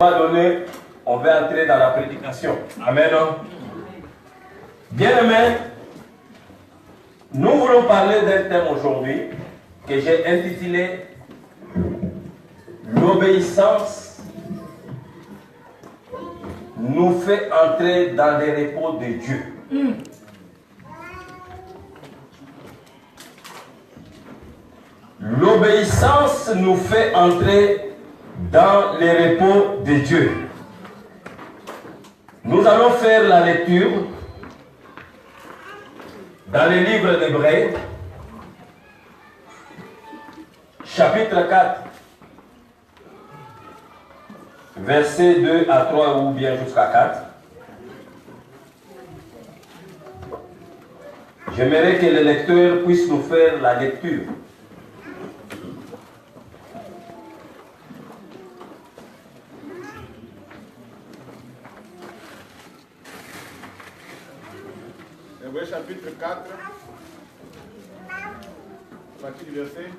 Donné, on va entrer dans la prédication. Amen. Bien-aimés, nous voulons parler d'un thème aujourd'hui que j'ai intitulé l'obéissance nous fait entrer dans les repos de Dieu. L'obéissance nous fait entrer dans les repos de Dieu. Nous allons faire la lecture dans le livre d'Hébreux, chapitre 4, versets 2 à 3 ou bien jusqu'à 4. J'aimerais que le lecteur puisse nous faire la lecture. Hébreux chapitre 4, à partir du verset.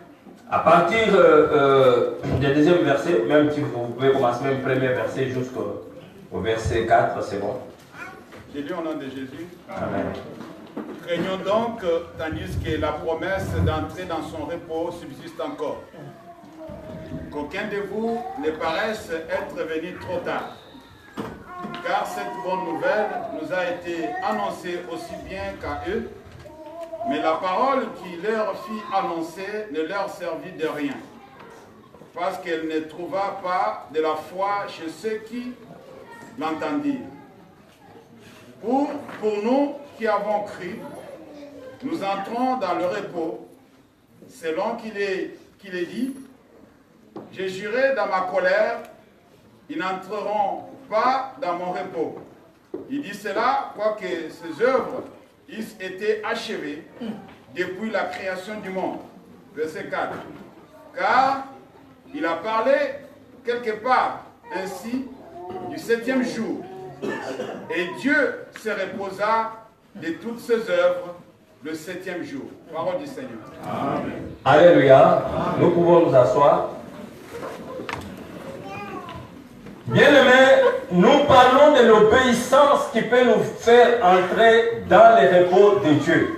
À partir du deuxième verset, même si vous pouvez commencer même le premier verset jusqu'au verset 4, c'est bon. J'ai lu au nom de Jésus. Amen. Craignons donc, tandis que la promesse d'entrer dans son repos subsiste encore, qu'aucun de vous ne paraisse être venu trop tard. Car cette bonne nouvelle nous a été annoncée aussi bien qu'à eux, mais la parole qui leur fit annoncer ne leur servit de rien, parce qu'elle ne trouva pas de la foi chez ceux qui l'entendirent. Pour nous qui avons cru, nous entrons dans le repos, selon qu'il est dit, « J'ai juré dans ma colère, ils n'entreront pas dans mon repos. » Il dit cela, quoique ses œuvres eussent été achevées depuis la création du monde. Verset 4. Car il a parlé quelque part ainsi du septième jour. Et Dieu se reposa de toutes ses œuvres le septième jour. Parole du Seigneur. Amen. Alléluia. Nous pouvons nous asseoir. Bien-aimés, nous parlons de l'obéissance qui peut nous faire entrer dans les repos de Dieu.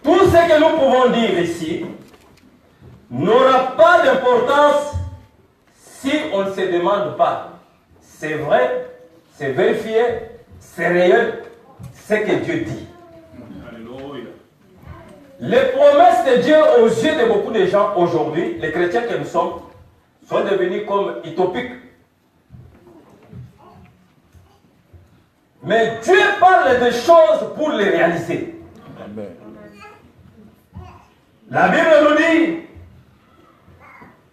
Tout ce que nous pouvons dire ici n'aura pas d'importance si on ne se demande pas. C'est vrai, c'est vérifié, c'est réel, ce que Dieu dit. Alléluia. Les promesses de Dieu aux yeux de beaucoup de gens aujourd'hui, les chrétiens que nous sommes, sont devenus comme utopiques. Mais Dieu parle des choses pour les réaliser. Amen. La Bible nous dit,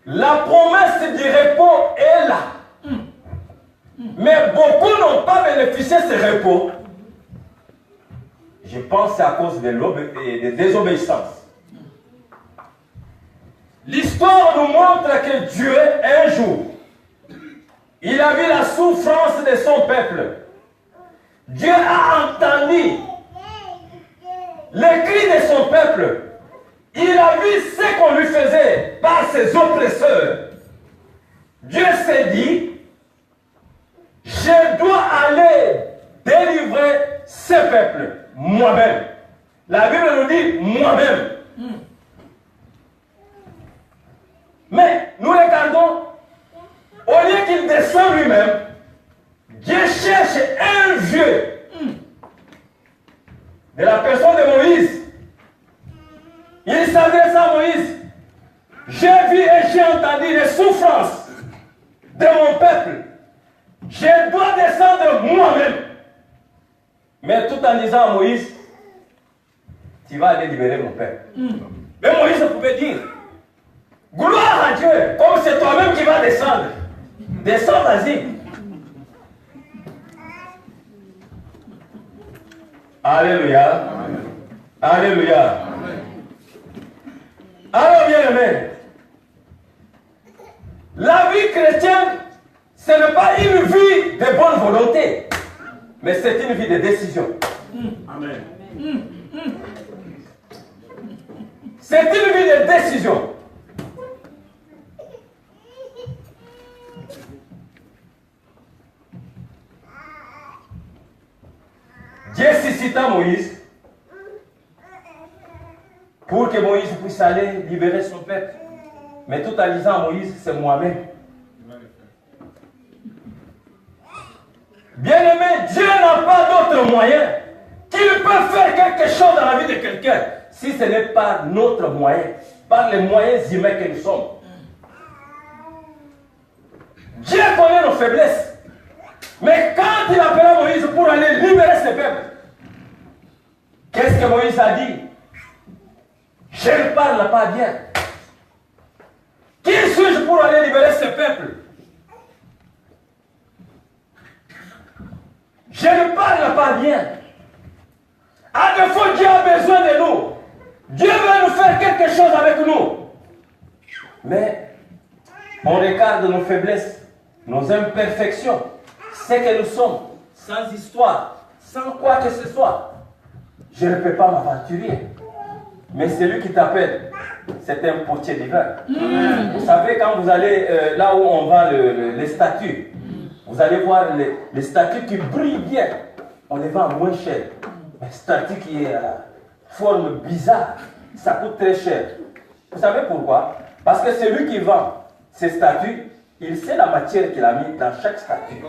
la promesse du repos est là. Mais beaucoup n'ont pas bénéficié de ce repos. Je pense que c'est à cause de désobéissance. L'histoire nous montre que Dieu, un jour, il a vu la souffrance de son peuple. Dieu a entendu les cris de son peuple. Il a vu ce qu'on lui faisait par ses oppresseurs. Dieu s'est dit, je dois aller délivrer ce peuple, moi-même. La Bible nous dit, moi-même. Mais nous regardons, au lieu qu'il descende lui-même, Dieu cherche un vieux de la personne de Moïse. Il s'adresse à Moïse. J'ai vu et j'ai entendu les souffrances de mon peuple. Je dois descendre moi-même. Mais tout en disant à Moïse, tu vas aller libérer mon peuple. Mais Moïse pouvait dire, gloire à Dieu, comme c'est toi-même qui vas descendre. Descends, vas-y. Alléluia. Amen. Alléluia. Amen. Alors, bien aimé, la vie chrétienne, ce n'est pas une vie de bonne volonté, mais c'est une vie de décision. Amen. C'est une vie de décision. Dieu suscita Moïse pour que Moïse puisse aller libérer son peuple. Mais tout en disant Moïse, c'est moi-même. Bien-aimé, Dieu n'a pas d'autre moyen qu'il peut faire quelque chose dans la vie de quelqu'un si ce n'est pas notre moyen, par les moyens humains que nous sommes. Dieu connaît nos faiblesses. Mais quand il appela Moïse pour aller libérer ce peuple, qu'est-ce que Moïse a dit? Je ne parle pas bien. Qui suis-je pour aller libérer ce peuple? Je ne parle pas bien. À défaut, Dieu a besoin de nous. Dieu veut nous faire quelque chose avec nous. Mais on regarde nos faiblesses, nos imperfections, ce que nous sommes, sans histoire, sans quoi que ce soit. Je ne peux pas m'aventurer. Mais celui qui t'appelle, c'est un potier divin. Vous savez, quand vous allez là où on vend les statues, vous allez voir les statues qui brillent bien. On les vend moins cher. Mais statue qui est forme bizarre, ça coûte très cher. Vous savez pourquoi? Parce que celui qui vend ces statues, il sait la matière qu'il a mis dans chaque statue.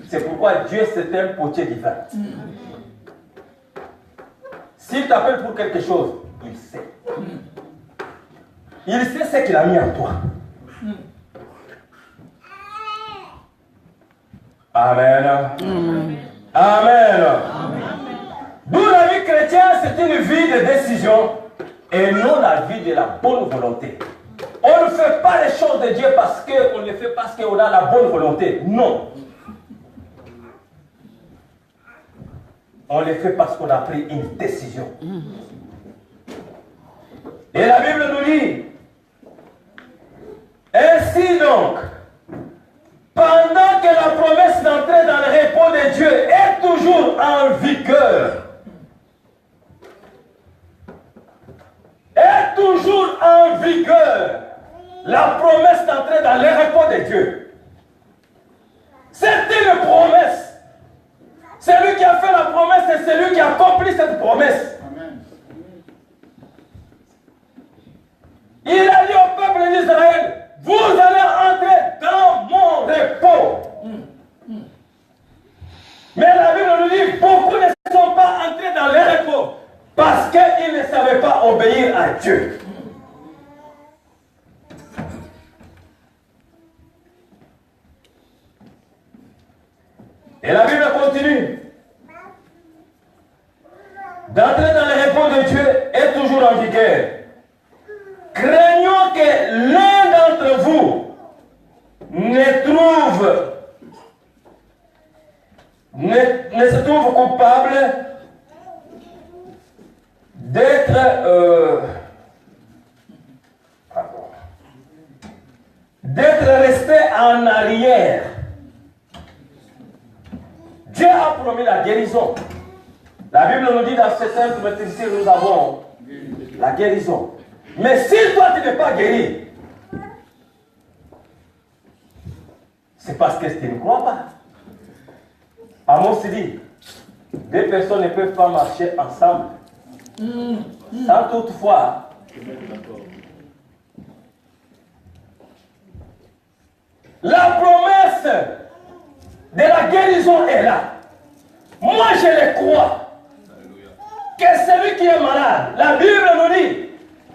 C'est pourquoi Dieu, c'est un potier divin. S'il t'appelle pour quelque chose, il sait. Il sait ce qu'il a mis en toi. Amen. Amen. D'où la vie chrétienne, c'est une vie de décision et non la vie de la bonne volonté. On ne fait pas les choses de Dieu parce qu'on les fait parce qu'on a la bonne volonté. Non. On les fait parce qu'on a pris une décision. Et la Bible nous dit, ainsi donc, pendant que la promesse d'entrer dans le repos de Dieu est toujours en vigueur, la promesse d'entrer dans le repos de Dieu. C'était une promesse. Celui qui a fait la promesse, c'est celui qui a accompli cette promesse. Amen. Il a dit au peuple d'Israël, vous allez entrer dans mon repos. Mais la Bible nous dit, beaucoup ne sont pas entrés dans le repos parce qu'ils ne savaient pas obéir à Dieu. Et la Bible continue. D'entrer dans le repos de Dieu est toujours en vigueur. Craignons que l'un d'entre vous ne se trouve coupable d'être resté en arrière. Dieu a promis la guérison. La Bible nous dit dans ce texte, ici nous avons la guérison. Mais si toi tu n'es pas guéri, c'est parce que tu ne crois pas. Amos dit, deux personnes ne peuvent pas marcher ensemble sans toutefois la promesse de la guérison est là. Moi je le crois. Que celui qui est malade, la Bible nous dit,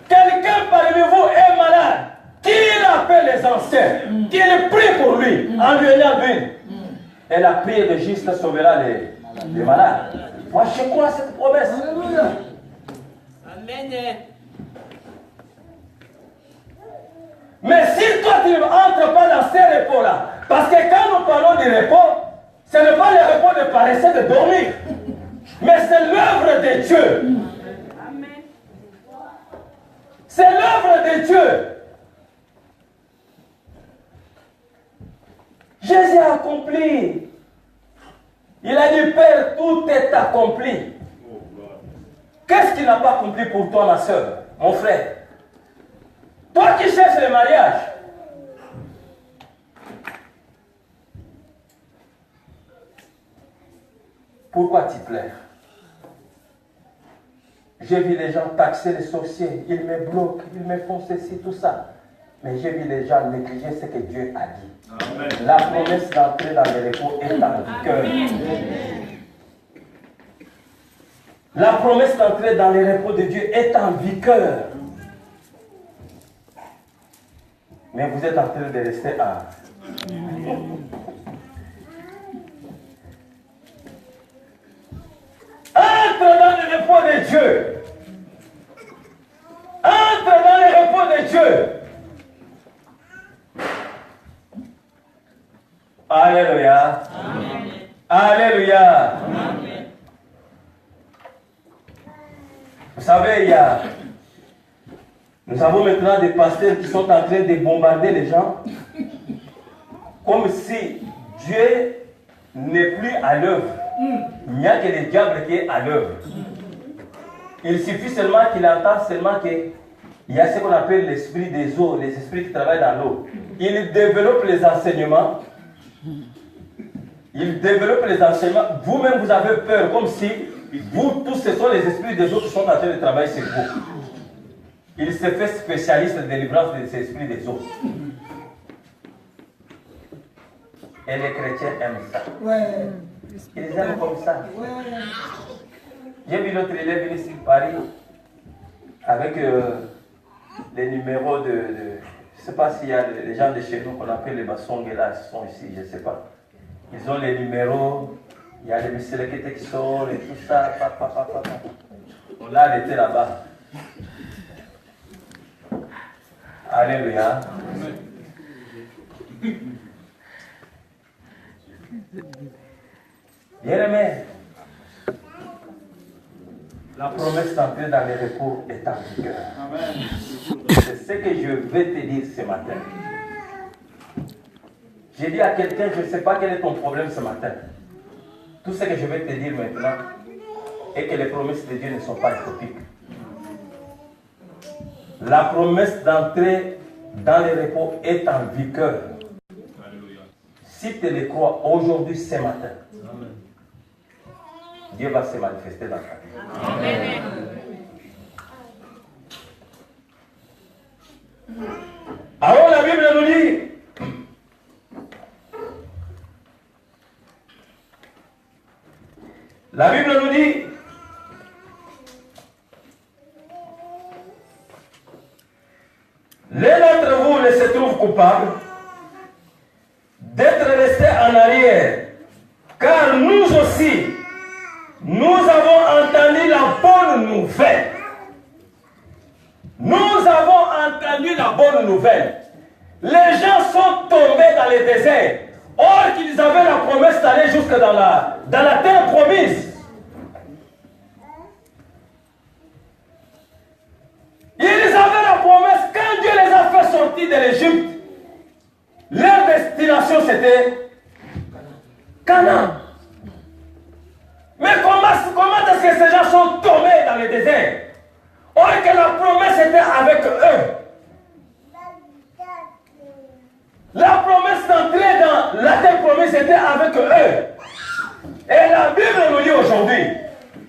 quelqu'un parmi vous est malade, qu'il appelle les anciens, qu'il prie pour lui, en lui ayant vu. Et la prière de juste sauvera les malades. Moi je crois à cette promesse. Alléluia. Amen. Mais si toi tu ne entres pas dans ces repos-là, parce que quand nous parlons du repos, ce n'est pas le repos de paresser, de dormir, mais c'est l'œuvre de Dieu. Amen. C'est l'œuvre de Dieu. Jésus a accompli. Il a dit, Père, tout est accompli. Qu'est-ce qu'il n'a pas accompli pour toi, ma soeur, mon frère? Toi qui cherches le mariage, pourquoi t'y plaire? J'ai vu les gens taxer les sorciers, ils me bloquent, ils me font ceci, tout ça. Mais j'ai vu les gens négliger ce que Dieu a dit. Amen. La promesse d'entrer dans le repos est en vigueur. La promesse d'entrer dans le repos de Dieu est en vigueur. Mais vous êtes en train de rester à... Entre dans le repos de Dieu. Entre dans le repos de Dieu. Alléluia. Amen. Alléluia. Amen. Vous savez, nous avons maintenant des pasteurs qui sont en train de bombarder les gens comme si Dieu n'est plus à l'œuvre. Il n'y a que le diable qui est à l'œuvre. Il suffit seulement qu'il entende seulement qu'il y a ce qu'on appelle l'esprit des eaux, les esprits qui travaillent dans l'eau. Il développe les enseignements. Il développe les enseignements. Vous-même, vous avez peur, comme si vous, tous, ce sont les esprits des autres qui sont en train de travailler sur vous. Il se fait spécialiste de délivrance de ces esprits des autres. Et les chrétiens aiment ça. Ouais. Ils aiment comme ça. Ouais. J'ai vu l'autre élève venir sur Paris avec les numéros de je ne sais pas s'il y a les gens de chez nous qu'on appelle les Bassongues là, ils sont ici, je ne sais pas. Ils ont les numéros, il y a les Missélékétés qui sont, et tout ça, On l'a arrêté là-bas. Alléluia. Bien-aimé, la promesse d'entrer dans les repos est en vigueur. C'est ce que je vais te dire ce matin. J'ai dit à quelqu'un, je ne sais pas quel est ton problème ce matin. Tout ce que je vais te dire maintenant est que les promesses de Dieu ne sont pas utopiques. La promesse d'entrer dans les repos est en vigueur. Si tu le crois aujourd'hui, ce matin, Dieu va se manifester dans ta vie. Amen. Alors la Bible nous dit, l'un d'entre vous ne se trouve coupable d'être resté en arrière, car nous aussi, nous avons entendu la bonne nouvelle. Nous avons entendu la bonne nouvelle. Les gens sont tombés dans les déserts, or qu'ils avaient la promesse d'aller jusque dans la terre promise. Ils avaient la promesse, quand Dieu les a fait sortir de l'Égypte, leur destination c'était Canaan. Mais comment est-ce que ces gens sont tombés dans le désert? Or que la promesse était avec eux. La promesse d'entrer dans la terre promise était avec eux. Et la Bible nous dit aujourd'hui,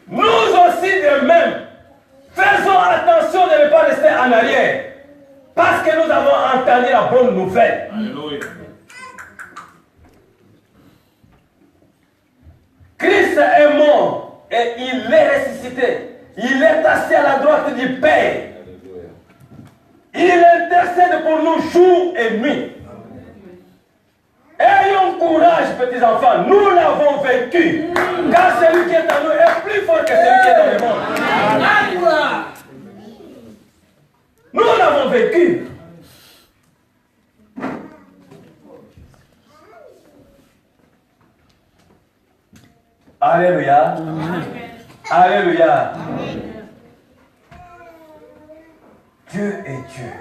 nous aussi de même, faisons attention de ne pas rester en arrière. Parce que nous avons entendu la bonne nouvelle. Alléluia. Christ est mort et il est ressuscité. Il est assis à la droite du Père. Il intercède pour nous jour et nuit. Ayons courage, petits enfants. Nous l'avons vaincu. Car celui qui est en nous est plus fort que celui qui est dans le monde. Nous l'avons vaincu. Alléluia. Amen. Alléluia. Amen. Dieu est Dieu.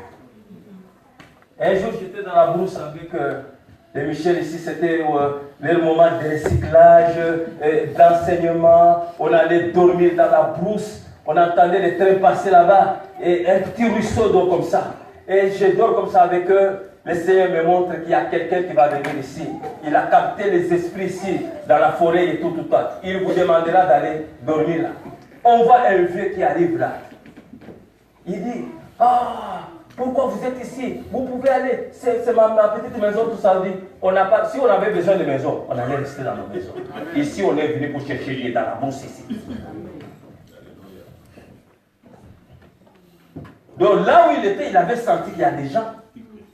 Un jour, j'étais dans la brousse avec les Michel ici, c'était le moment de recyclage, d'enseignement. On allait dormir dans la brousse. On entendait les trains passer là-bas et un petit ruisseau d'eau comme ça. et je dors comme ça avec eux. Le Seigneur me montre qu'il y a quelqu'un qui va venir ici. Il a capté les esprits ici, dans la forêt et tout. Il vous demandera d'aller dormir là. On voit un vieux qui arrive là. Il dit, ah, pourquoi vous êtes ici? Vous pouvez aller. C'est ma petite maison, tout ça. Si on avait besoin de maison, on allait rester dans nos maisons. Ici, on est venu pour chercher, il est dans la bourse ici. Donc là où il était, il avait senti qu'il y a des gens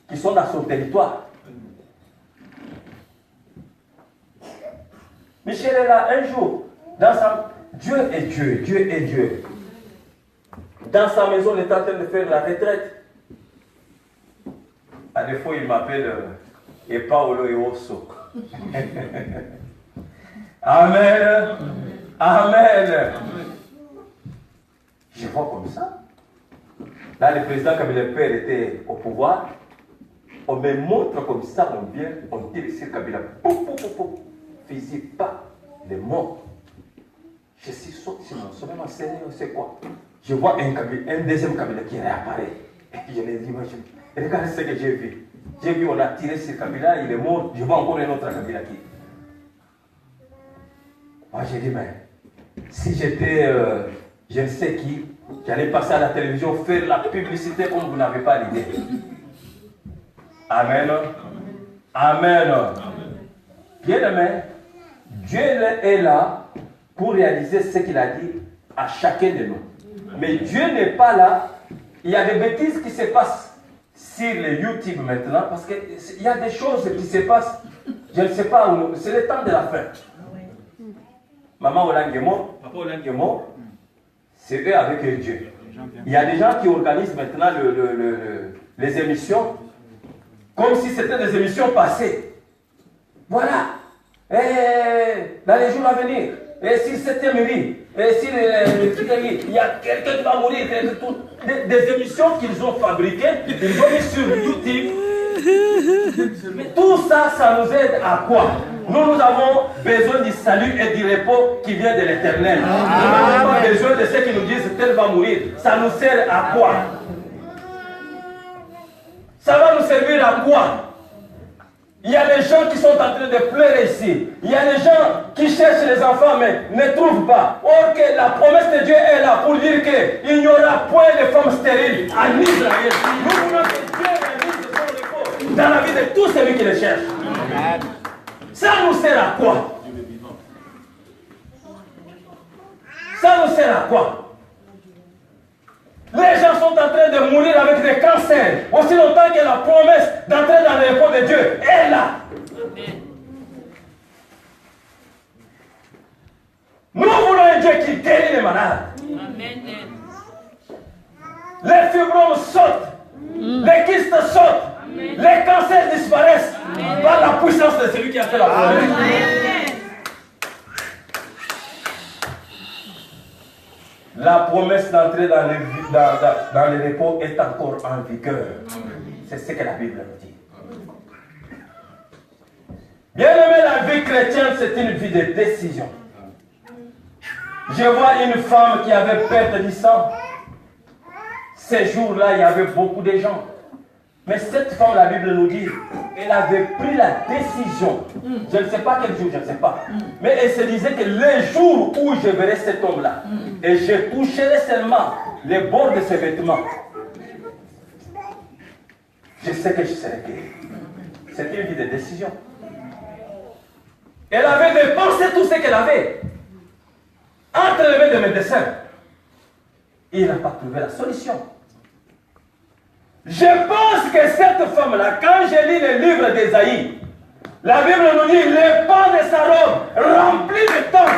qui sont dans son territoire. Michel est là un jour. Dieu est Dieu, Dieu est Dieu. Dans sa maison, il est en train de faire la retraite. À des fois, il m'appelle et Paolo et Osso. Amen. Amen. Je vois comme ça. Là, le président Kabila Père était au pouvoir. On me montre comme ça, on vient, on tire sur Kabila. Pouf, pouf, pouf, pouf. Physique, pas les mots. Je suis sorti sur mon sommet, Seigneur, c'est quoi? Je vois un deuxième Kabila qui réapparaît. Et puis je lui dis, regarde ce que j'ai vu. J'ai vu, on a tiré sur Kabila, il est mort. Je vois encore un autre Kabila qui. Moi, j'ai dit, mais si j'étais, je ne sais qui, j'allais passer à la télévision, faire la publicité comme vous n'avez pas l'idée. Amen. Amen. Bien-aimé, Dieu est là pour réaliser ce qu'il a dit à chacun de nous. Mais Dieu n'est pas là. Il y a des bêtises qui se passent sur les YouTube maintenant, parce qu'il y a des choses qui se passent, je ne sais pas où, c'est le temps de la fin. Maman Olangemo, Papa Olangemo, c'est eux avec Dieu. Il y a des gens qui organisent maintenant les émissions comme si c'était des émissions passées. Voilà. Et dans les jours à venir, et si c'était mairie, et si il y a quelqu'un qui va mourir, des émissions qu'ils ont fabriquées, ils ont mis sur YouTube. Mais tout ça, ça nous aide à quoi? Nous avons besoin du salut et du repos qui vient de l'Éternel. Nous n'avons pas besoin de ceux qui nous disent tel va mourir. Ça nous sert à quoi? Ça va nous servir à quoi? Il y a des gens qui sont en train de pleurer ici. Il y a des gens qui cherchent les enfants mais ne trouvent pas. Or que la promesse de Dieu est là pour dire qu'il n'y aura point de femmes stériles en Israël. Nous voulons que Dieu réalise son repos dans la vie de tous ceux qui le cherchent. Ça nous sert à quoi? Ça nous sert à quoi? Les gens sont en train de mourir avec des cancers, aussi longtemps que la promesse d'entrer dans le repos de Dieu est là. Nous voulons un Dieu qui guérit les malades. Les fibromes sautent, les kystes sautent, les cancers disparaissent par la puissance de celui qui a fait la promesse. La promesse d'entrer dans le repos est encore en vigueur. C'est ce que la Bible nous dit. Bien aimé, la vie chrétienne, c'est une vie de décision. Je vois une femme qui avait perdu du sang. Ces jours-là, il y avait beaucoup de gens. Mais cette femme, la Bible nous dit, elle avait pris la décision. Je ne sais pas quel jour, je ne sais pas. Mais elle se disait que le jour où je verrai cet homme-là, et je toucherai seulement les bords de ses vêtements, je sais que je serai guéri. C'était une vie de décision. Elle avait dépensé tout ce qu'elle avait entre les mains de médecins. Et il n'a pas trouvé la solution. Je pense que cette femme-là, quand je lis le livre d'Ésaïe, la Bible nous dit les pans de sa robe remplis de temps.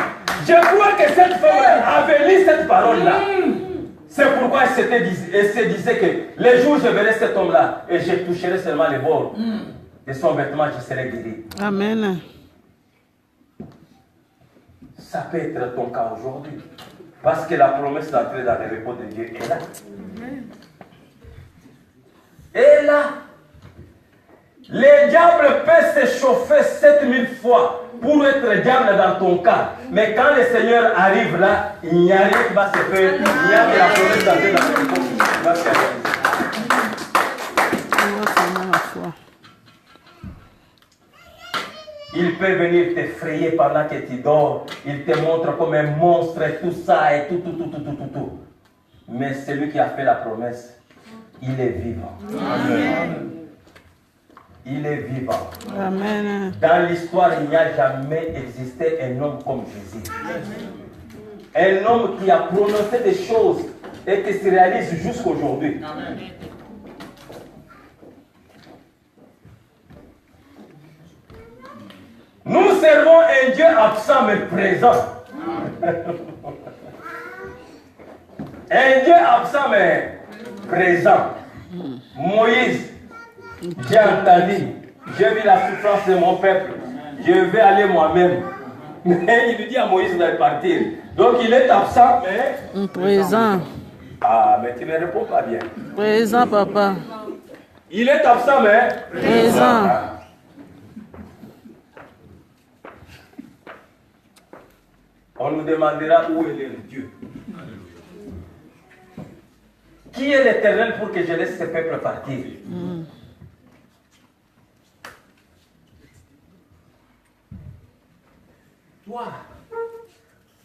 Je crois que cette femme-là avait lu cette parole-là. C'est pourquoi elle se disait que les jours où je verrai cet homme-là et je toucherai seulement les bords de son vêtement, je serai guéri. Amen. Ça peut être ton cas aujourd'hui. Parce que la promesse d'entrer dans le repos de Dieu est là. Et là, les diables peuvent se chauffer 7000 fois pour être diable dans ton cas. Mais quand le Seigneur arrive là, il n'y a rien qui va se faire. Il n'y a que la promesse d'entrer dans le repos. foi. Il peut venir t'effrayer pendant que tu dors. Il te montre comme un monstre et tout ça et tout. Mais celui qui a fait la promesse, il est vivant. Amen. Il est vivant. Amen. Dans l'histoire, il n'y a jamais existé un homme comme Jésus. Un homme qui a prononcé des choses et qui se réalisent jusqu'à aujourd'hui. Nous servons un Dieu absent mais présent. Un Dieu absent mais présent. Moïse, j'ai entendu, j'ai vu la souffrance de mon peuple, je vais aller moi-même. Mais il lui dit à Moïse de partir. Donc il est absent mais présent. Ah, mais tu ne réponds pas bien. Présent, papa. Il est absent mais présent. On nous demandera où est le Dieu. Qui est l'Éternel pour que je laisse ce peuple partir? Toi,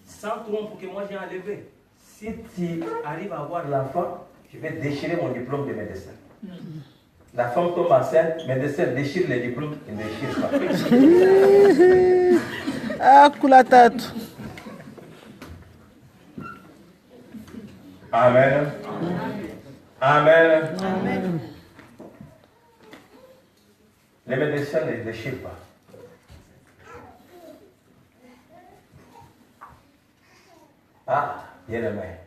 sans toi pour que moi j'ai enlevé. Si tu arrives à avoir l'enfant, je vais déchirer mon diplôme de médecin. La femme tombe enceinte, médecin déchire les diplômes, il ne déchire pas. Ah, coulatatu. Amen. Amen. Amen. Les médecins ne déchirent pas. Ah, bien aimé.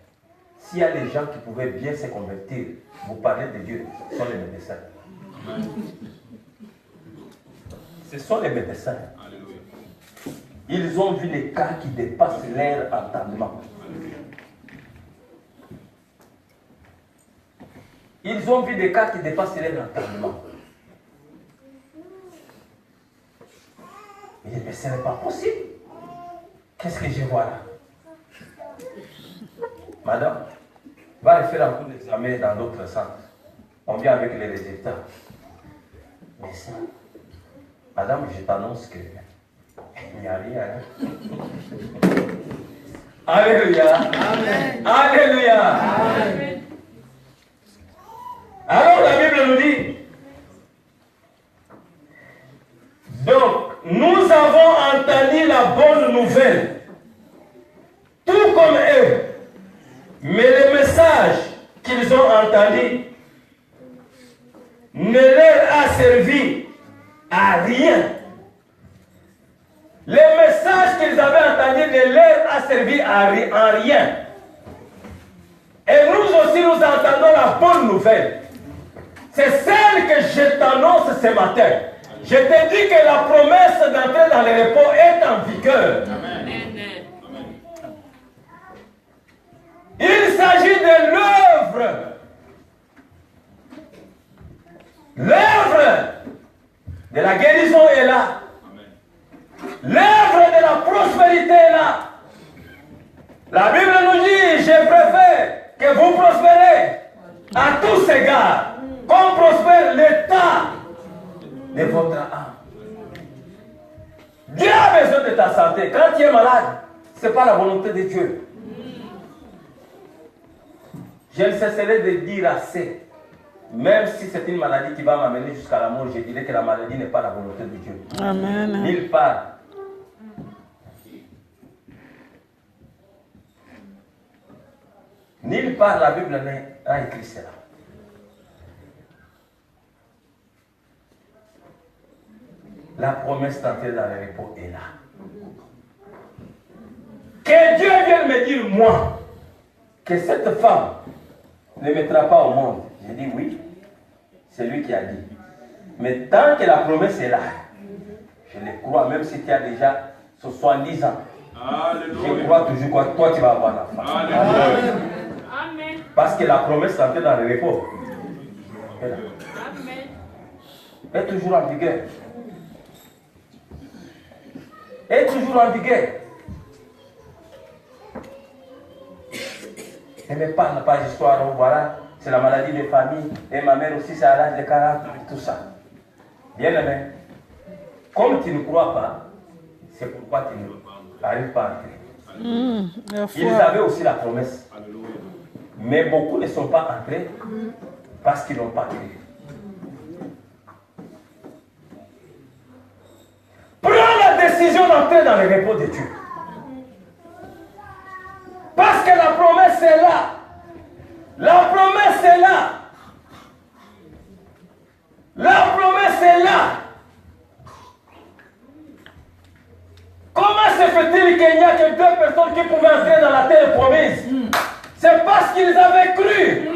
S'il y a des gens qui pouvaient bien se convertir, vous parlez de Dieu, ce sont les médecins. Ce sont les médecins. Ils ont vu les cas qui dépassent leur entendement. Ils ont vu des cas qui dépassent leur entendement. Ils disent, mais ce n'est pas possible. Qu'est-ce que je vois là? Madame, va refaire un coup d'examen dans d'autres centres. On vient avec les résultats. Mais ça, madame, je t'annonce que il n'y a rien. Hein? Alléluia. Amen. Alléluia. Amen. Alors la Bible nous dit, donc nous avons entendu la bonne nouvelle, tout comme eux, mais le message qu'ils ont entendu ne leur a servi à rien. Le message qu'ils avaient entendu ne leur a servi en rien. Et nous aussi nous entendons la bonne nouvelle. C'est celle que je t'annonce ce matin. Je te dis que la promesse d'entrer dans le repos est en vigueur. Amen. Il s'agit de l'œuvre. L'œuvre de la guérison est là. L'œuvre de la prospérité est là. La Bible nous dit, je préfère que vous prospérez à tous égards. Qu'on prospère l'état de votre âme. Dieu a besoin de ta santé. Quand tu es malade, ce n'est pas la volonté de Dieu. Je ne cesserai de dire assez. Même si c'est une maladie qui va m'amener jusqu'à la mort, je dirais que la maladie n'est pas la volonté de Dieu. Amen. Nulle part. Nulle part la Bible n'a écrit cela. La promesse d'entrer dans le repos est là. Que Dieu vienne me dire, moi, que cette femme ne mettra pas au monde. J'ai dit oui, c'est lui qui a dit. Mais tant que la promesse est là, je le crois, même si tu as déjà 70 ans. Alléluia. Je crois toujours que toi tu vas avoir la femme. Amen. Parce que la promesse d'entrer dans le repos est là. Amen. Est toujours en vigueur. Est toujours en vigueur. Ne me parle pas d'histoire, voilà, c'est la maladie de famille, et ma mère aussi, c'est à l'âge de 40 ans, tout ça. Bien-aimé, comme tu ne crois pas, c'est pourquoi tu n'arrives pas à entrer. La Ils foi. avaient aussi la promesse. Mais beaucoup ne sont pas entrés parce qu'ils n'ont pas cru. Prends la décision d'entrer dans le repos de Dieu. Parce que la promesse est là. La promesse est là. La promesse est là. Comment se fait-il qu'il n'y a que 2 personnes qui pouvaient entrer dans la terre promise? C'est parce qu'ils avaient cru.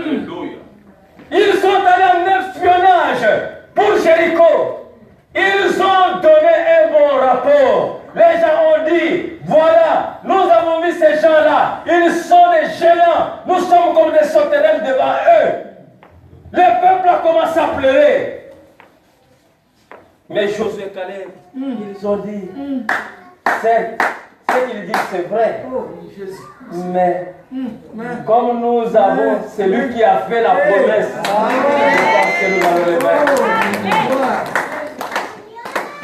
Ils sont allés en espionnage pour Jéricho. Ils ont donné un bon rapport. Les gens ont dit, voilà, nous avons vu ces gens-là. Ils sont des géants. Nous sommes comme des sauterelles devant eux. Le peuple a commencé à pleurer. Mais Josué et Caleb, ils ont dit, ce qu'ils disent c'est vrai. Mais comme nous avons celui qui a fait la promesse, que nous allons le faire.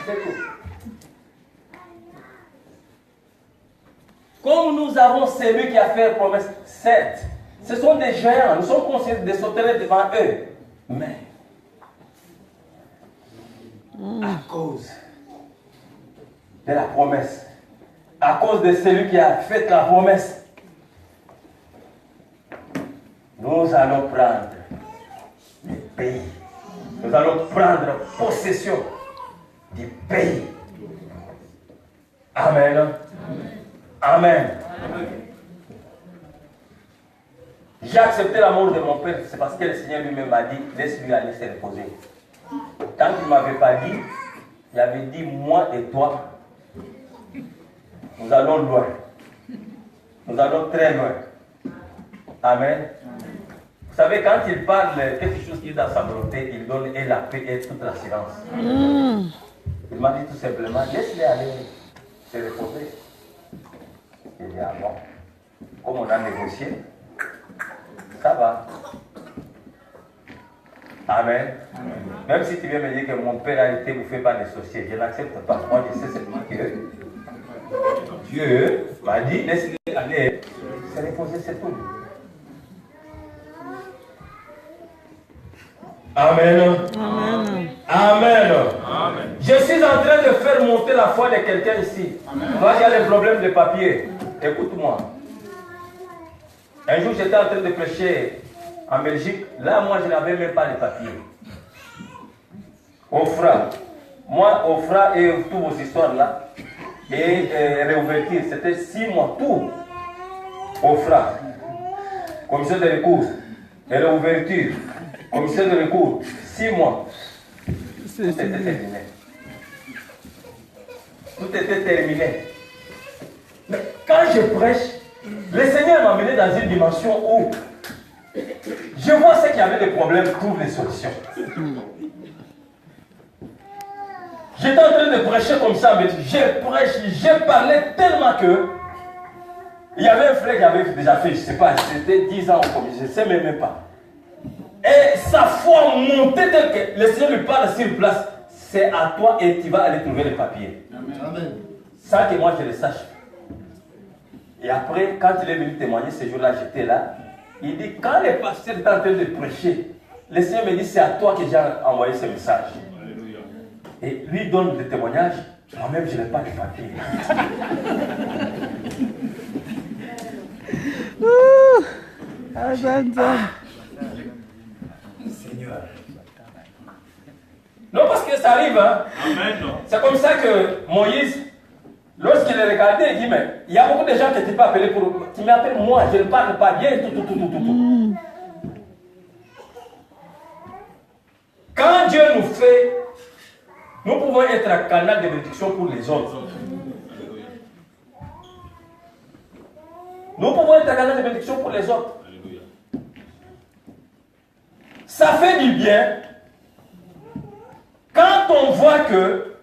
C'est tout. Comme nous avons celui qui a fait la promesse, certes, ce sont des géants, nous sommes considérés des sauterelles devant eux. Mais, à cause de la promesse, à cause de celui qui a fait la promesse, nous allons prendre le pays. Nous allons prendre possession du pays. Amen. Amen. J'ai accepté la mort de mon père, c'est parce que le Seigneur lui-même m'a dit, laisse-lui aller se reposer. Tant qu'il ne m'avait pas dit, il avait dit, moi et toi, nous allons loin. Nous allons très loin. Amen. Vous savez, quand il parle quelque chose qui est dans sa volonté, il donne et la paix et toute la silence. Il m'a dit tout simplement, laisse-les aller se reposer. Il dit, ah bon, comme on a négocié, ça va. Amen. Même si tu viens me dire que mon père a été bouffé par les sorciers, je n'accepte pas. Moi, je sais seulement que Dieu m'a dit, laisse-les aller se reposer, c'est tout. Amen. Amen. Amen. Amen. Je suis en train de faire monter la foi de quelqu'un ici. Amen. Moi, j'ai des problèmes de papier. Écoute-moi. Un jour, j'étais en train de prêcher en Belgique. Là, moi, je n'avais même pas de papier. Ofra. Moi, Ofra et toutes vos histoires là. Et réouverture, c'était 6 mois. Tout. Ofra. Commission de recours. Et réouverture. Commissaire de recours, 6 mois. Tout était terminé. Tout était terminé. Mais quand je prêche, le Seigneur m'a mené dans une dimension où je vois ceux qui avaient des problèmes trouvent les solutions. J'étais en train de prêcher comme ça, mais j'ai parlé tellement que il y avait un frère qui avait déjà fait, je ne sais pas, c'était 10 ans au commissaire, je ne sais même pas. Et sa foi montait tel que le Seigneur lui parle sur place. C'est à toi et tu vas aller trouver les papiers. Amen. Sans que moi je le sache. Et après, quand il est venu témoigner ce jour-là, j'étais là. Il dit, quand le pasteur est en train de prêcher, le Seigneur me dit, c'est à toi que j'ai envoyé ce message. Alléluia. Et lui donne des témoignages. Moi-même, je n'ai pas de papiers. Seigneur. Non, parce que ça arrive. Hein? C'est comme ça que Moïse, lorsqu'il est regardé, il dit, mais il y a beaucoup de gens que tu peux appeler pour... Tu m'appelles moi, je ne parle pas bien, tout. Quand Dieu nous fait, nous pouvons être un canal de bénédiction pour les autres. Nous pouvons être un canal de bénédiction pour les autres. Ça fait du bien quand on voit que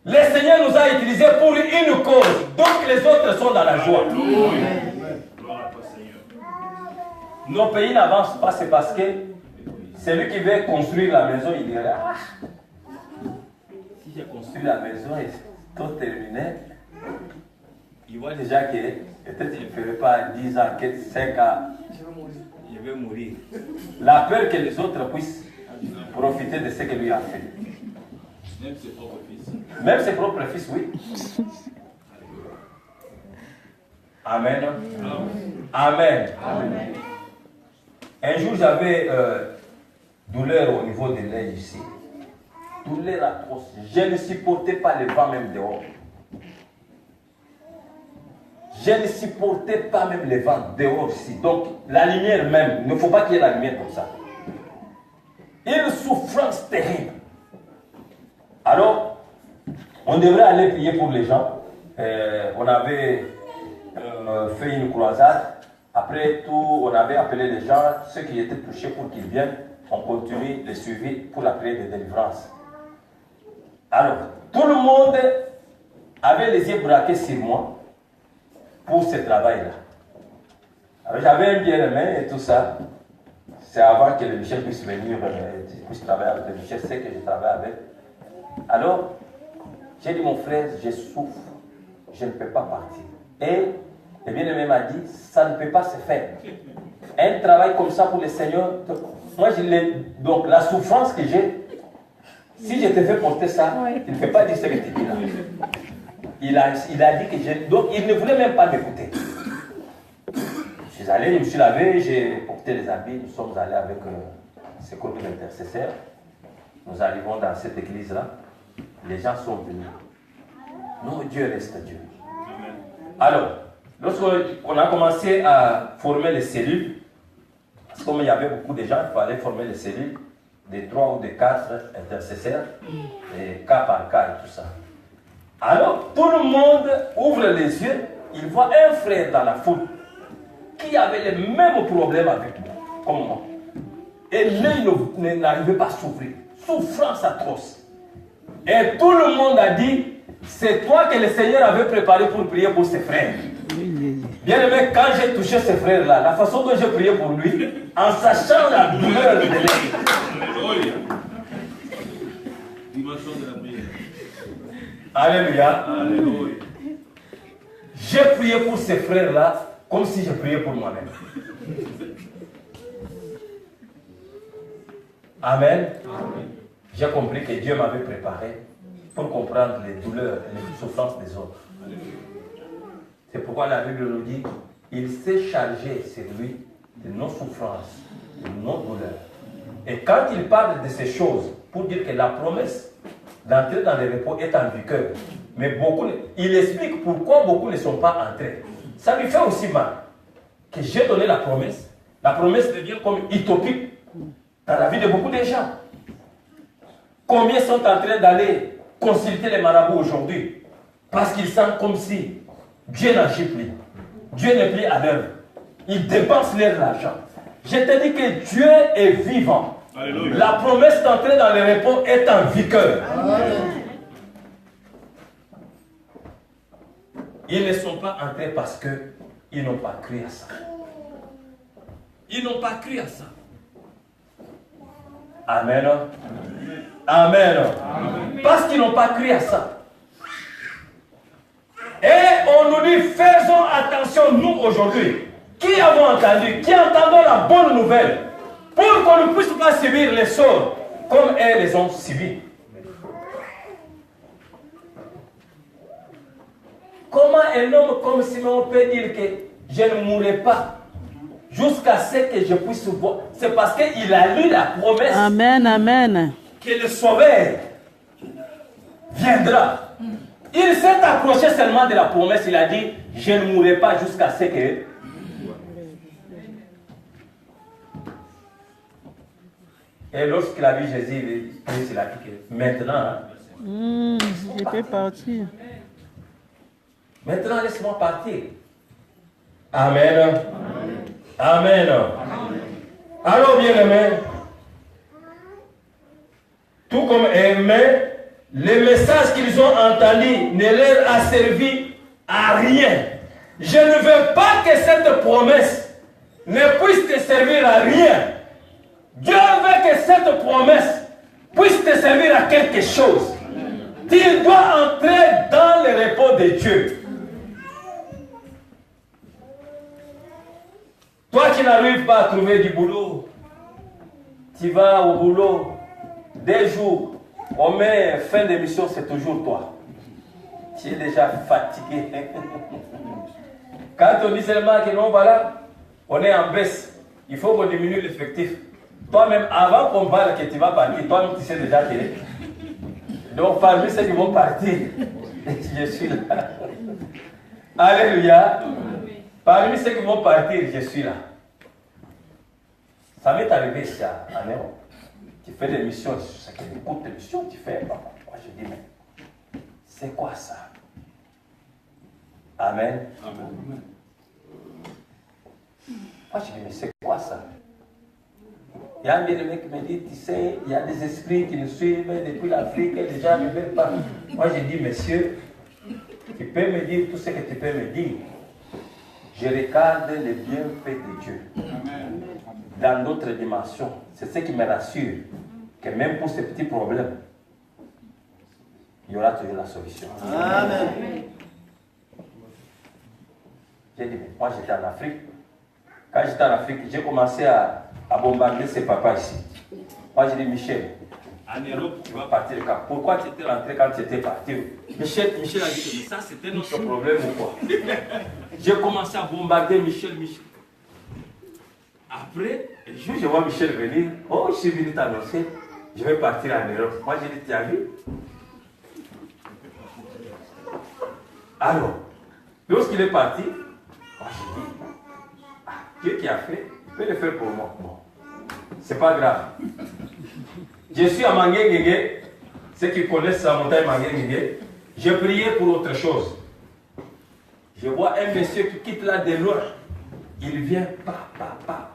le Seigneur nous a utilisés pour une cause, donc les autres sont dans la joie. Nos pays n'avancent pas, c'est parce que celui qui veut construire la maison, il dirait, ah, construit la maison et tout terminé, il voit déjà que peut-être il ne ferait pas 10 ans, 5 ans. Je vais mourir. La peur que les autres puissent profiter de ce que lui a fait. Même ses propres fils. Même ses propres fils, oui. Amen. Amen. Amen. Un jour, j'avais douleur au niveau de l'œil ici. Douleur atroce. Je ne supportais pas le vent même dehors. Je ne supportais pas même le vent dehors ici. Donc, la lumière même, il ne faut pas qu'il y ait la lumière comme ça. Une souffrance terrible. Alors, on devrait aller prier pour les gens. On avait fait une croisade. Après tout, on avait appelé les gens, ceux qui étaient touchés pour qu'ils viennent. On continue le suivi pour la prière de délivrance. Alors, tout le monde avait les yeux braqués sur moi pour ce travail-là. Alors, j'avais un bien-aimé et tout ça. C'est avant que le Michel puisse venir, puisse travailler avec le Michel, c'est que je travaille avec. Alors, j'ai dit, mon frère, je souffre, je ne peux pas partir. Et le bien-aimé m'a dit, ça ne peut pas se faire. Un travail comme ça pour le Seigneur, moi, donc la souffrance que j'ai, si je te fais porter ça, il ne peut pas dire ce que tu dis là. Il a dit que j'ai... Donc, il ne voulait même pas m'écouter. Je suis allé, je me suis lavé, j'ai porté les habits, nous sommes allés avec ce groupe d'intercesseurs. Nous arrivons dans cette église-là. Les gens sont venus. Non, Dieu reste Dieu. Alors, lorsqu'on a commencé à former les cellules, parce que comme il y avait beaucoup de gens, il fallait former les cellules de 3 ou de 4 intercesseurs, et cas par cas et tout ça. Alors, tout le monde ouvre les yeux, il voit un frère dans la foule qui avait les mêmes problèmes avec moi, comme moi. Et l'œil n'arrivait pas à s'ouvrir. Souffrance atroce. Et tout le monde a dit, c'est toi que le Seigneur avait préparé pour prier pour ses frères. Bien aimé, quand j'ai touché ce frère-là, la façon dont j'ai prié pour lui, en sachant la douleur de l'œil. Dimension de la prière. Alléluia. Alléluia. J'ai prié pour ces frères-là comme si je priais pour moi-même. Amen. Amen. J'ai compris que Dieu m'avait préparé pour comprendre les douleurs et les souffrances des autres. C'est pourquoi la Bible nous dit, il s'est chargé sur lui de nos souffrances, de nos douleurs. Et quand il parle de ces choses, pour dire que la promesse d'entrer dans le repos est en vigueur, mais beaucoup, il explique pourquoi beaucoup ne sont pas entrés. Ça lui fait aussi mal que j'ai donné la promesse. La promesse devient comme utopique dans la vie de beaucoup de gens. Combien sont en train d'aller consulter les marabouts aujourd'hui parce qu'ils sentent comme si Dieu n'agit plus. Dieu n'est plus à l'œuvre. Ils dépensent leur argent. Je te dis que Dieu est vivant. Alléluia. La promesse d'entrer dans le repos est en vigueur. Ils ne sont pas entrés parce qu'ils n'ont pas cru à ça. Ils n'ont pas cru à ça. Amen. Amen. Amen. Parce qu'ils n'ont pas cru à ça. Et on nous dit, faisons attention, nous aujourd'hui, qui avons entendu, qui entendons la bonne nouvelle, pour qu'on ne puisse pas subir les sorts comme elles les ont subis. Comment un homme comme Simon peut dire que je ne mourrai pas jusqu'à ce que je puisse voir? C'est parce qu'il a lu la promesse. Amen, amen. Que le Sauveur viendra. Il s'est approché seulement de la promesse. Il a dit, je ne mourrai pas jusqu'à ce que... Et lorsqu'il a vu Jésus, il a dit que maintenant... je peux partir. Maintenant, laisse-moi partir. Amen. Amen. Amen. Alors, bien aimé, tout comme aimé, le message qu'ils ont entendu ne leur a servi à rien. Je ne veux pas que cette promesse ne puisse te servir à rien. Dieu veut que cette promesse puisse te servir à quelque chose. Tu qu'il doit entrer dans le repos de Dieu. Toi qui n'arrives pas à trouver du boulot, tu vas au boulot, 2 jours, on met fin d'émission, c'est toujours toi. Tu es déjà fatigué. Quand on dit seulement que non, voilà, on est en baisse, il faut qu'on diminue l'effectif. Toi-même, avant qu'on parle que tu vas partir, toi-même tu sais déjà que. Donc parmi ceux qui vont partir, je suis là. Alléluia. Parmi ceux qui vont partir, je suis là. Ça m'est arrivé ça, en Europe. Tu fais des missions, c'est que des courtes missions, tu fais. Moi je dis, mais c'est quoi ça? Amen. Amen. Moi je dis, mais c'est quoi ça? Il y a un bien-aimé qui me dit, tu sais, il y a des esprits qui nous suivent depuis l'Afrique et les gens ne veulent pas. Moi je dis, monsieur, tu peux me dire tout ce que tu peux me dire. Je regarde les bienfaits de Dieu. Amen. Dans d'autres dimensions. C'est ce qui me rassure que même pour ces petits problèmes, il y aura toujours la solution. Amen. J'ai dit, moi j'étais en Afrique. Quand j'étais en Afrique, j'ai commencé à bombarder ses papas ici. Moi j'ai dit, Michel, En Europe, tu vas partir quand? Pourquoi tu étais rentré quand tu étais parti? Michel a dit, mais ça c'était notre problème ou quoi? J'ai commencé à bombarder Michel. Après, le jour où je vois Michel venir, oh, je suis venu t'annoncer, je vais partir en Europe. Moi j'ai dit, tu as vu? Alors, lorsqu'il est parti, moi j'ai dit, ah, Dieu qui a fait, il peut le faire pour moi. Bon, c'est pas grave. Je suis à Mangué-Guégué, ceux qui connaissent la montagne Mangué-Guégué, j'ai prié pour autre chose. Je vois un monsieur qui quitte là de loin. Il vient, papa.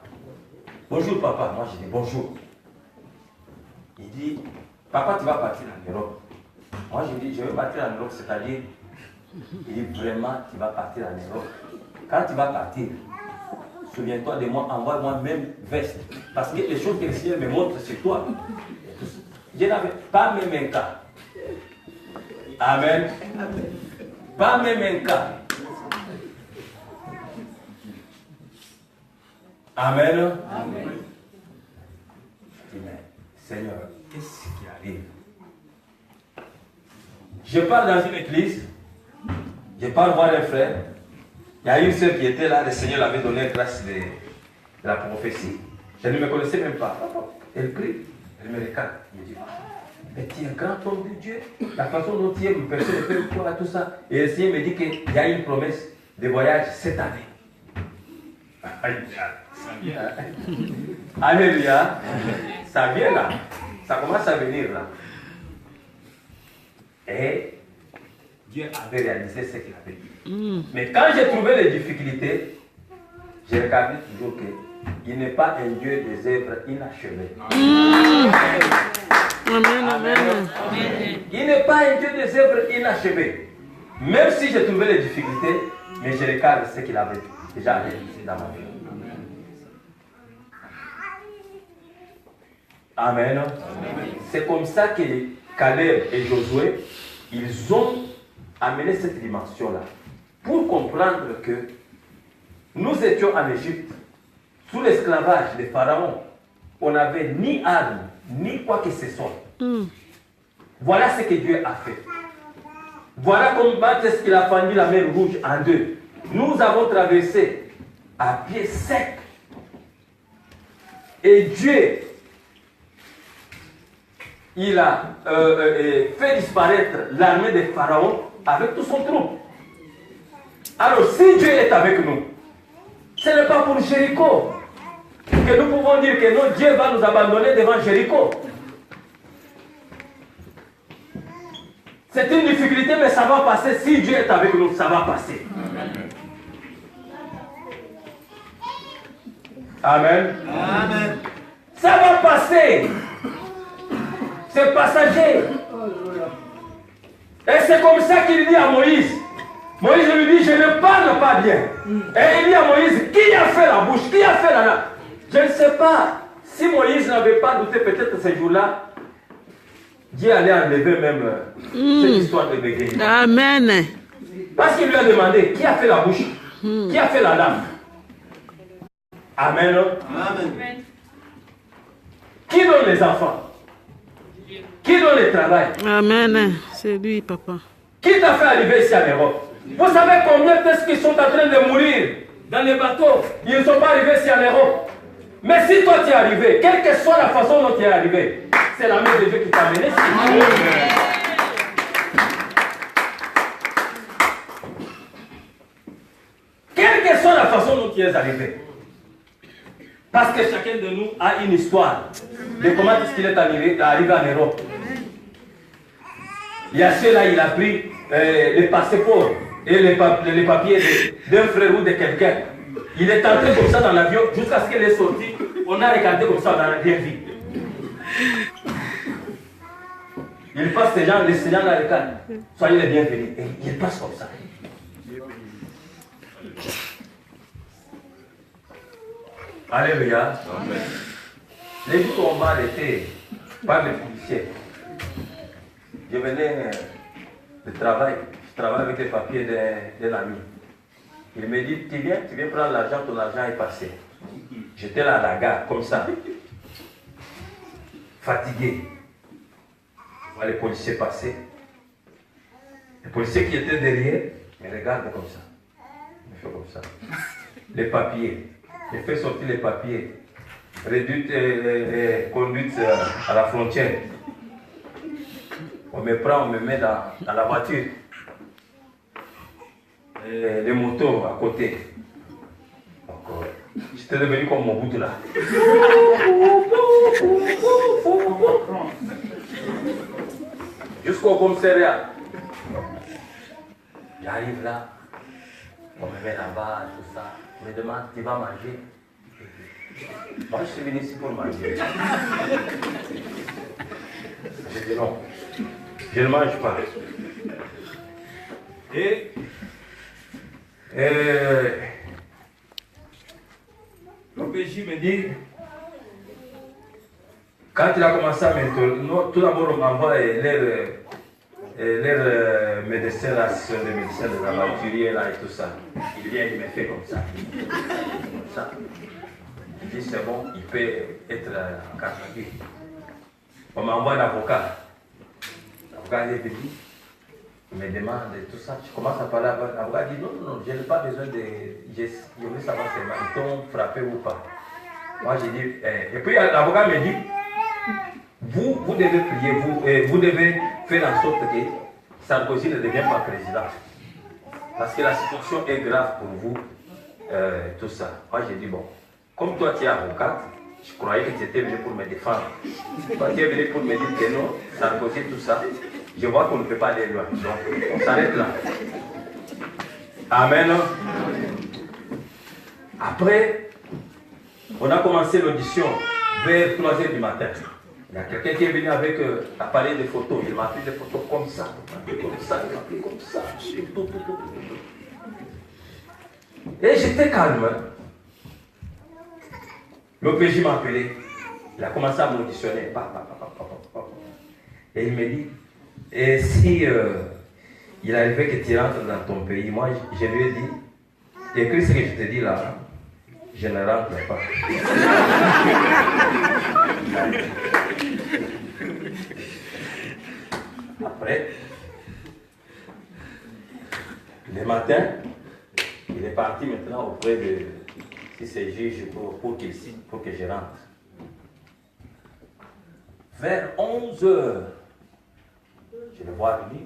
Bonjour papa. Moi je dis bonjour. Il dit, papa tu vas partir en Europe. Moi je dis, je vais partir en Europe, c'est-à-dire, il dit vraiment tu vas partir en Europe. Quand tu vas partir, souviens-toi de moi, envoie-moi même veste. Parce que les choses que le Seigneur me montre sur toi, je n'avais pas même un cas. Amen. Pas même un cas. Amen. Amen. Je dis, mais Seigneur, qu'est-ce qui arrive? Je pars dans une église, je pars voir un frère. Il y a une sœur qui était là, le Seigneur l'avait donné grâce de la prophétie. Je ne me connaissais même pas. Elle prie, elle me regarde, elle me dit, mais tu es un grand homme de Dieu. La façon dont tu es, personne ne peut croire à tout ça. Et le Seigneur me dit qu'il y a une promesse de voyage cette année. Alléluia. Ça vient là. Ça commence à venir là. Et Dieu avait réalisé ce qu'il avait dit. Mais quand j'ai trouvé les difficultés, j'ai regardé toujours qu'il n'est pas un Dieu des œuvres inachevées. Amen, amen. Il n'est pas un Dieu des œuvres inachevées. Même si j'ai trouvé les difficultés, mais je regarde ce qu'il avait déjà réalisé dans ma vie. Amen. Amen. C'est comme ça que Caleb et Josué, ils ont amené cette dimension-là. Pour comprendre que nous étions en Égypte, sous l'esclavage des pharaons, on n'avait ni armes, ni quoi que ce soit. Voilà ce que Dieu a fait. Voilà comment est-ce qu'il a fendu la mer Rouge en deux. Nous avons traversé à pied sec. Et Dieu, il a fait disparaître l'armée des pharaons avec tout son troupe. Alors, si Dieu est avec nous, ce n'est pas pour Jéricho que nous pouvons dire que non, Dieu va nous abandonner devant Jéricho. C'est une difficulté, mais ça va passer. Si Dieu est avec nous, ça va passer. Amen. Amen. Ça va passer. C'est passager. Et c'est comme ça qu'il dit à Moïse. Moïse lui dit, je ne parle pas bien. Et il dit à Moïse, qui a fait la bouche? Qui a fait la langue? Je ne sais pas. Si Moïse n'avait pas douté peut-être ce jour-là, Dieu allait enlever même cette histoire de bégayement. Amen. Parce qu'il lui a demandé qui a fait la bouche, qui a fait la langue. Amen. Amen. Qui donne les enfants? Qui donne le travail? Amen. C'est lui, papa. Qui t'a fait arriver ici en Europe? Vous savez combien de personnes qui sont en train de mourir dans les bateaux? Ils ne sont pas arrivés ici en Europe. Mais si toi tu es arrivé, quelle que soit la façon dont tu es arrivé, c'est la main de Dieu qui t'a amené ici. Quelle que soit la façon dont tu es arrivé. Parce que chacun de nous a une histoire de comment est-ce qu'il est arrivé en Europe. Il y a ceux-là, il a pris les passeports et les papiers d'un frère ou de quelqu'un. Il est entré comme ça dans l'avion jusqu'à ce qu'il est sorti. On a regardé comme ça, on n'a rien vu. Il passe ces gens, les gens là regardent. Soyez les bienvenus. Et il passe comme ça. Alléluia. Amen. Les jours ont mal été par les policiers. Je venais de travail. Je travaille avec les papiers d'un ami. Il me dit, tu viens prendre l'argent, ton argent est passé. J'étais là à la gare, comme ça. Fatigué. Je vois les policiers passer. Les policiers qui étaient derrière me regardent comme ça. Je fais comme ça. Les papiers. Je fais sortir les papiers. Réduite et conduite à la frontière. On me prend, on me met dans la voiture. Et les motos à côté. Donc, j'étais devenu comme mon bout là. Jusqu'au commissariat. J'arrive là. On me met là-bas, tout ça. On me demande, tu vas manger? Moi, je suis venu ici pour manger. Je dis non. Je ne mange pas. Et l'OPJ me dit, quand il a commencé à m'interroger, tout d'abord on m'envoie leur médecin, l'assistant de médecin, de l'aventurier là et tout ça. Il vient, il me fait comme ça. Comme ça. Il dit c'est bon, il peut être en carte de vie. On m'envoie l'avocat. L'avocat est venu. Il me demande tout ça. Je commence à parler avec l'avocat. Il dit non, je n'ai pas besoin de. Je veux savoir seulement, ils t'ont frappé ou pas. Moi j'ai dit. Et puis l'avocat me dit vous devez prier, vous devez faire en sorte que Sarkozy ne devienne pas président. Parce que la situation est grave pour vous, tout ça. Moi j'ai dit bon, comme toi tu es avocat, je croyais que tu étais venu pour me défendre. Toi tu es venu pour me dire que non, Sarkozy, tout ça. Je vois qu'on ne peut pas aller loin. Donc, on s'arrête là. Amen. Après, on a commencé l'audition vers 3h du matin. Il y a quelqu'un qui est venu avec l'appareil de photos. Il m'a pris des photos comme ça. Il m'a pris comme ça. Et j'étais calme. L'OPJ m'a appelé. Il a commencé à m'auditionner. Et il me dit, et si il arrivait que tu rentres dans ton pays, moi je lui ai dit, écris ce que je te dis là, je ne rentre pas. Après, le matin, il est parti maintenant auprès de ces juges pour qu'il signe, pour que je rentre. Vers 11h, je le vois venir,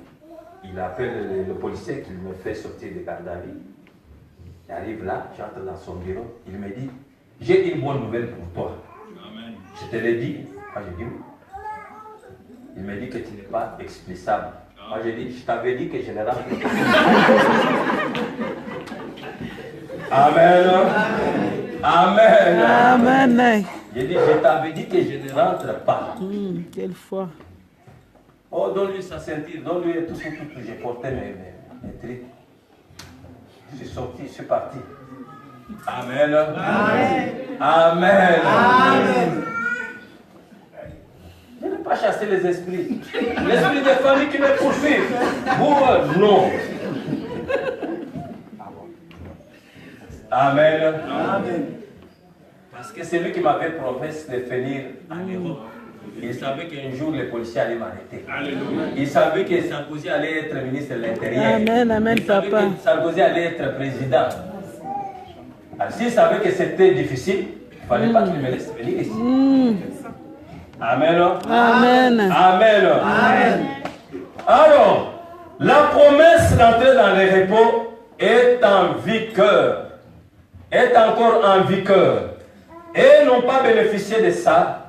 il appelle le policier qui me fait sortir de garde à vue. Il arrive là, j'entre dans son bureau, il me dit, j'ai une bonne nouvelle pour toi. Amen. Je te l'ai dit. Moi je dis oui. Il me dit que tu n'es pas explicable. Moi je dis, je t'avais dit que je ne rentre pas. Amen. Amen. Amen. J'ai dit, je t'avais dit que je ne rentre pas. Quelle foi. Oh, donne-lui sa ceinture, donne-lui tout. J'ai porté mes trucs. Je suis sorti, je suis parti. Amen. Amen. Amen. Je n'ai pas chasser les esprits. L'esprit des familles qui me poursuivent. Vous, non. Amen. Amen. Parce que c'est lui qui m'avait promis de venir en Europe. Il savait qu'un jour les policiers allaient m'arrêter. Il savait que Sarkozy allait être ministre de l'Intérieur. Amen, amen, Il savait papa. que Sarkozy allait être président. Alors s'il savait que c'était difficile, il ne fallait pas qu'il me laisse venir ici. Amen. Amen. Amen. Amen. Alors, la promesse d'entrer dans le repos est en vigueur. Est encore en vigueur. Et n'ont pas bénéficié de ça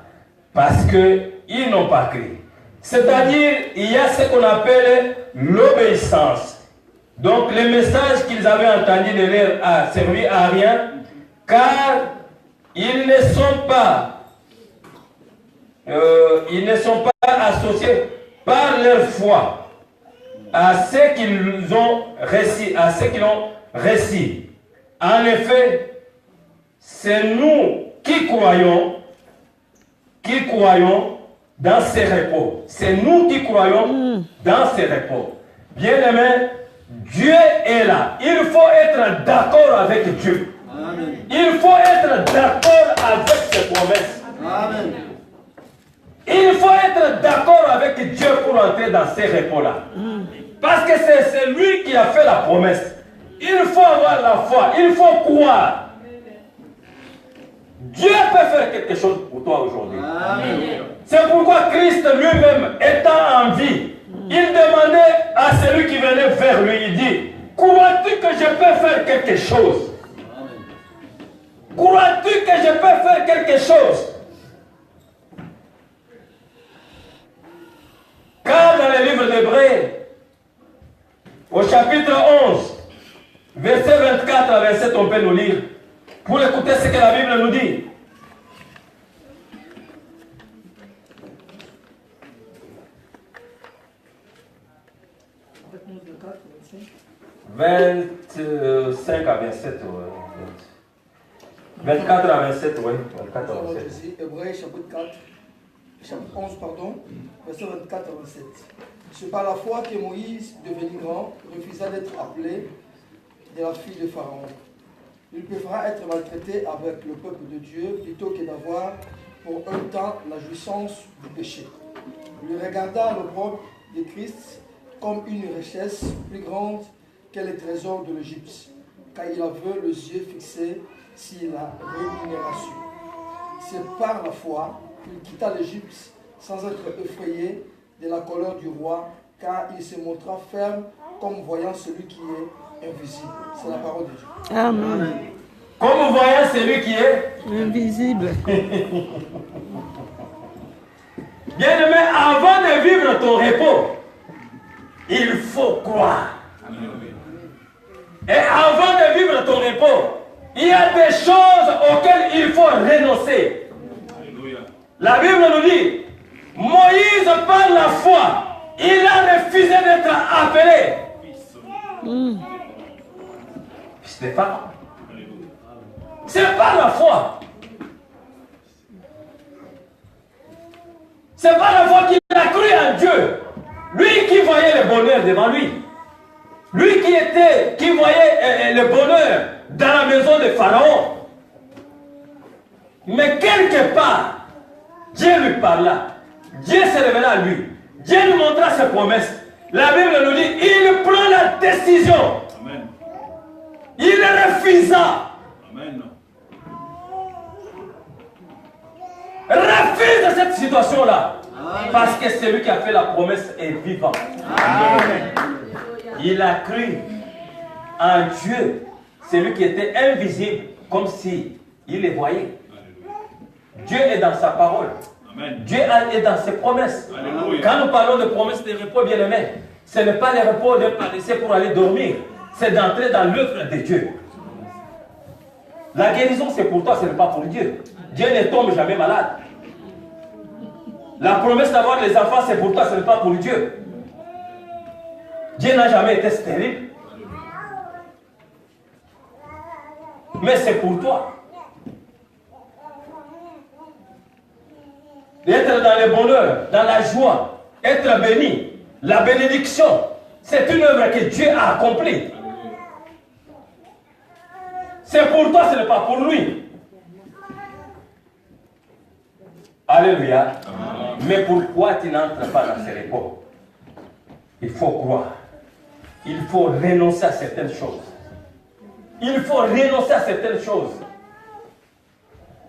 parce qu'ils n'ont pas cru. C'est-à-dire, il y a ce qu'on appelle l'obéissance. Donc, le message qu'ils avaient entendu de leur a servi à rien, car ils ne sont pas associés par leur foi à ce qu'ils ont réussi, à ce qu'ils ont réussi. En effet, c'est nous qui croyons dans ces repos. C'est nous qui croyons dans ces repos. Bien-aimés, Dieu est là. Il faut être d'accord avec Dieu. Amen. Il faut être d'accord avec ses promesses. Amen. Il faut être d'accord avec Dieu pour entrer dans ces repos-là. Parce que c'est lui qui a fait la promesse. Il faut avoir la foi. Il faut croire. Dieu peut faire quelque chose pour toi aujourd'hui. C'est pourquoi Christ lui-même, étant en vie, il demandait à celui qui venait vers lui, il dit, crois-tu que je peux faire quelque chose? Crois-tu que je peux faire quelque chose? Car dans le livre d'Hébreux, au chapitre 11, verset 24 à 27, on peut nous lire, pour écouter ce que la Bible nous dit. « 25 à 27, ouais. 24 à 27, oui. 24 à 27. Hébreux chapitre 11, pardon, verset 24 à 27. C'est par la foi que Moïse, devenu grand, refusa d'être appelé de la fille de Pharaon. Il préféra être maltraité avec le peuple de Dieu plutôt que d'avoir pour un temps la jouissance du péché. Il regarda l'opprobre de Christ comme une richesse plus grande que les trésors de l'Égypte, car il avait les yeux fixés sur la rémunération. C'est par la foi qu'il quitta l'Égypte sans être effrayé de la colère du roi, car il se montra ferme comme voyant celui qui est invisible. C'est la parole de Dieu. Amen. Comme voyant celui qui est Invisible. bien-aimé, avant de vivre ton repos, il faut croire. Et avant de vivre ton repos, il y a des choses auxquelles il faut renoncer. La Bible nous dit, Moïse par la foi, il a refusé d'être appelé. Stéphane, c'est par la foi. C'est par la foi qu'il a cru en Dieu. Lui qui voyait le bonheur devant lui. Lui qui voyait le bonheur dans la maison de Pharaon. Mais quelque part, Dieu lui parla. Dieu se révéla à lui. Dieu lui montra ses promesses. La Bible nous dit, il prend la décision. Amen. Il refusa. Amen. Refuse cette situation-là. Parce que celui qui a fait la promesse est vivant. Amen. Il a cru en Dieu, celui qui était invisible, comme si il les voyait. Dieu est dans sa parole. Amen. Dieu est dans ses promesses. Alléluia. Quand nous parlons de promesses de repos, bien aimé, ce n'est pas le repos de paresser pour aller dormir. C'est d'entrer dans l'œuvre de Dieu. La guérison, c'est pour toi, ce n'est pas pour Dieu. Dieu ne tombe jamais malade. La promesse d'avoir les enfants, c'est pour toi, ce n'est pas pour Dieu. Dieu n'a jamais été stérile. Mais c'est pour toi. d'être dans le bonheur, dans la joie, être béni. La bénédiction, c'est une œuvre que Dieu a accomplie. C'est pour toi, ce n'est pas pour lui. Alléluia. Mais pourquoi tu n'entres pas dans ce repos? Il faut croire. Il faut renoncer à certaines choses. Il faut renoncer à certaines choses.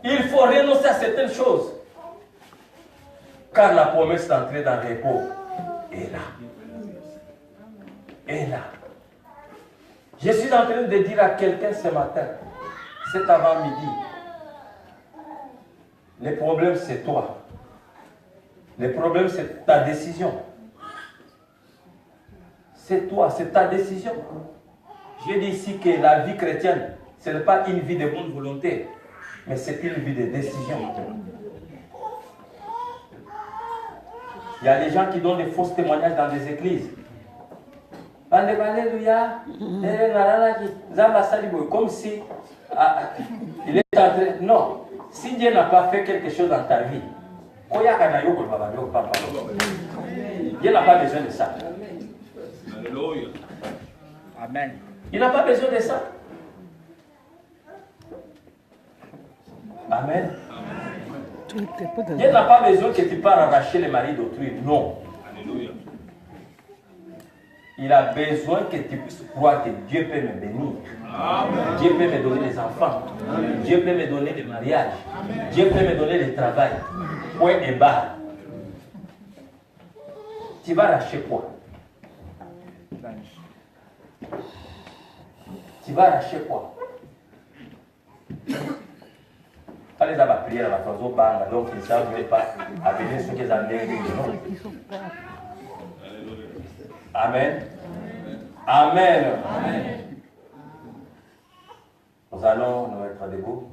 Il faut renoncer à certaines choses. Car la promesse d'entrer dans le repos est là. Est là. Je suis en train de dire à quelqu'un ce matin, cet avant-midi, le problème c'est toi. Le problème c'est ta décision. C'est toi, c'est ta décision. J'ai dit ici que la vie chrétienne, ce n'est pas une vie de bonne volonté, mais c'est une vie de décision. Il y a des gens qui donnent des faux témoignages dans des églises. Alléluia. Comme si il est en train. Non. Si Dieu n'a pas fait quelque chose dans ta vie, Dieu n'a pas besoin de ça. Alléluia. Amen. Il n'a pas besoin de ça. Amen. Dieu n'a pas besoin que tu pars arracher les maris d'autrui. Non. Alléluia. Il a besoin que tu puisses croire que Dieu peut me bénir. Amen. Dieu peut me donner des enfants. Amen. Dieu peut me donner des mariages. Amen. Dieu peut me donner du travail. Point et barre. Tu vas arracher quoi? Tu vas arracher quoi? Pas les avoir prié à la maison, donc ils ne savent pas appeler ceux qu'ils ont. Amen. Amen. Amen. Nous allons nous mettre debout.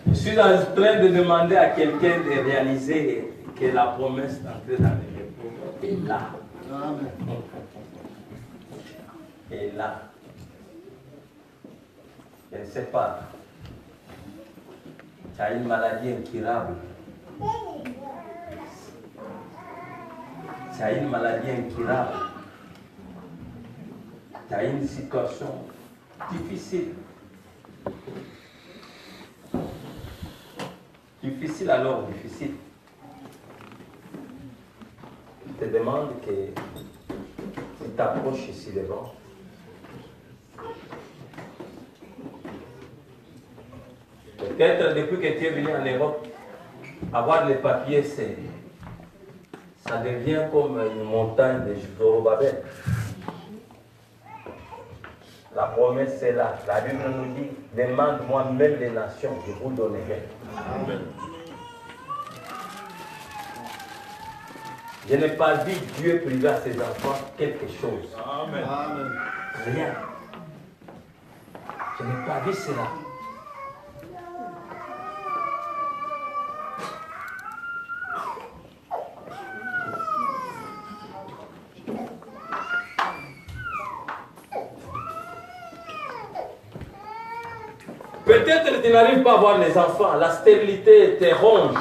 Je suis en train de demander à quelqu'un de réaliser que la promesse d'entrer dans le repos est là. Est là. Je ne sais pas. Tu as une maladie incurable. Tu as une maladie incurable. Tu as une situation difficile. Difficile alors, difficile. Je te demande que tu t'approches ici devant. Peut-être depuis que tu es venu en Europe, avoir les papiers, ça devient comme une montagne de Zorobabel. La promesse est là. La Bible nous dit, demande-moi même les nations, je vous donnerai. Amen. Je n'ai pas vu Dieu priver à ses enfants quelque chose. Amen. Amen. Rien. Je n'ai pas vu cela. Peut-être que tu n'arrives pas à voir les enfants, la stérilité te ronge.